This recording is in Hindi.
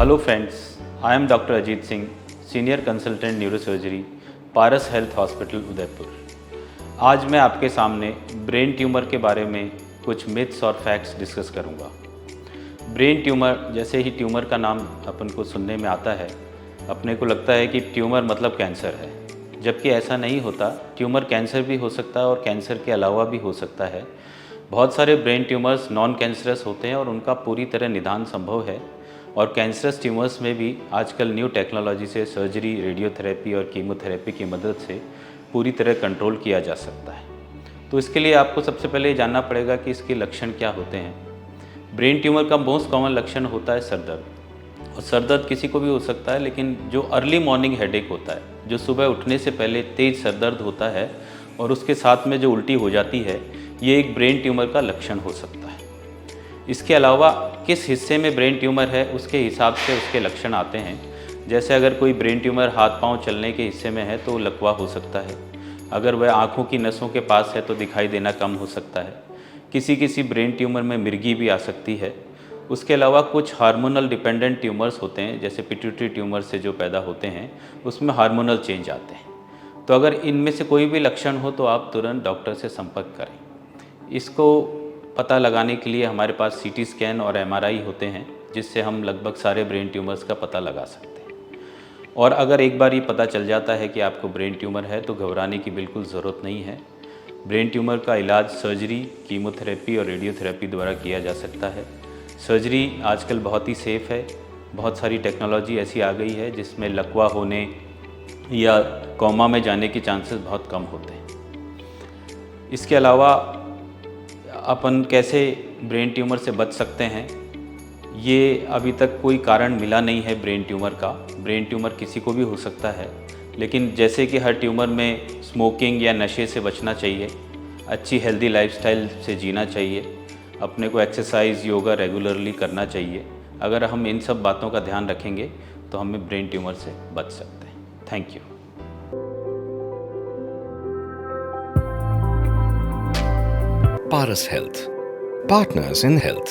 Hello friends, I am doctor Ajit Singh, senior consultant neurosurgery, Paras health hospital Udaipur. आज मैं आपके सामने ब्रेन ट्यूमर के बारे में कुछ मिथ्स और फैक्ट्स डिस्कस करूंगा। ब्रेन ट्यूमर, जैसे ही ट्यूमर का नाम अपन को सुनने में आता है, अपने को लगता है कि ट्यूमर मतलब कैंसर है, जबकि ऐसा नहीं होता। ट्यूमर कैंसर भी हो सकता है और कैंसर के अलावा भी हो सकता है। बहुत सारे ब्रेन ट्यूमर्स नॉन कैंसरस होते हैं और उनका पूरी तरह निदान संभव है। और कैंसरस ट्यूमर्स में भी आजकल न्यू टेक्नोलॉजी से सर्जरी, रेडियोथेरेपी और कीमोथेरेपी की मदद से पूरी तरह कंट्रोल किया जा सकता है। तो इसके लिए आपको सबसे पहले ये जानना पड़ेगा कि इसके लक्षण क्या होते हैं। ब्रेन ट्यूमर का मोस्ट कॉमन लक्षण होता है सर दर्द। और सर दर्द किसी को भी हो सकता है, लेकिन जो अर्ली मॉर्निंग हेडेक होता है, जो सुबह उठने से पहले तेज सर दर्द होता है और उसके साथ में जो उल्टी हो जाती है, ये एक ब्रेन ट्यूमर का लक्षण हो सकता है। इसके अलावा किस हिस्से में ब्रेन ट्यूमर है उसके हिसाब से उसके लक्षण आते हैं। जैसे अगर कोई ब्रेन ट्यूमर हाथ पांव चलने के हिस्से में है तो लकवा हो सकता है। अगर वह आँखों की नसों के पास है तो दिखाई देना कम हो सकता है। किसी ब्रेन ट्यूमर में मिर्गी भी आ सकती है। उसके अलावा कुछ हार्मोनल डिपेंडेंट ट्यूमर्स होते हैं, जैसे पिट्यूटरी ट्यूमर से जो पैदा होते हैं, उसमें हार्मोनल चेंज आते हैं। तो अगर इनमें से कोई भी लक्षण हो तो आप तुरंत डॉक्टर से संपर्क करें। इसको पता लगाने के लिए हमारे पास सीटी स्कैन और एमआरआई होते हैं, जिससे हम लगभग सारे ब्रेन ट्यूमर्स का पता लगा सकते हैं। और अगर एक बार ये पता चल जाता है कि आपको ब्रेन ट्यूमर है तो घबराने की बिल्कुल ज़रूरत नहीं है। ब्रेन ट्यूमर का इलाज सर्जरी, कीमोथेरेपी और रेडियोथेरेपी द्वारा किया जा सकता है। सर्जरी आजकल बहुत ही सेफ़ है। बहुत सारी टेक्नोलॉजी ऐसी आ गई है जिसमें लकवा होने या कोमा में जाने के चांसेस बहुत कम होते हैं। इसके अलावा अपन कैसे ब्रेन ट्यूमर से बच सकते हैं, ये अभी तक कोई कारण मिला नहीं है ब्रेन ट्यूमर का। ब्रेन ट्यूमर किसी को भी हो सकता है, लेकिन जैसे कि हर ट्यूमर में स्मोकिंग या नशे से बचना चाहिए, अच्छी हेल्दी लाइफस्टाइल से जीना चाहिए, अपने को एक्सरसाइज, योगा रेगुलरली करना चाहिए। अगर हम इन सब बातों का ध्यान रखेंगे तो हमें ब्रेन ट्यूमर से बच सकते हैं। Thank you. Paras Health. Partners in Health.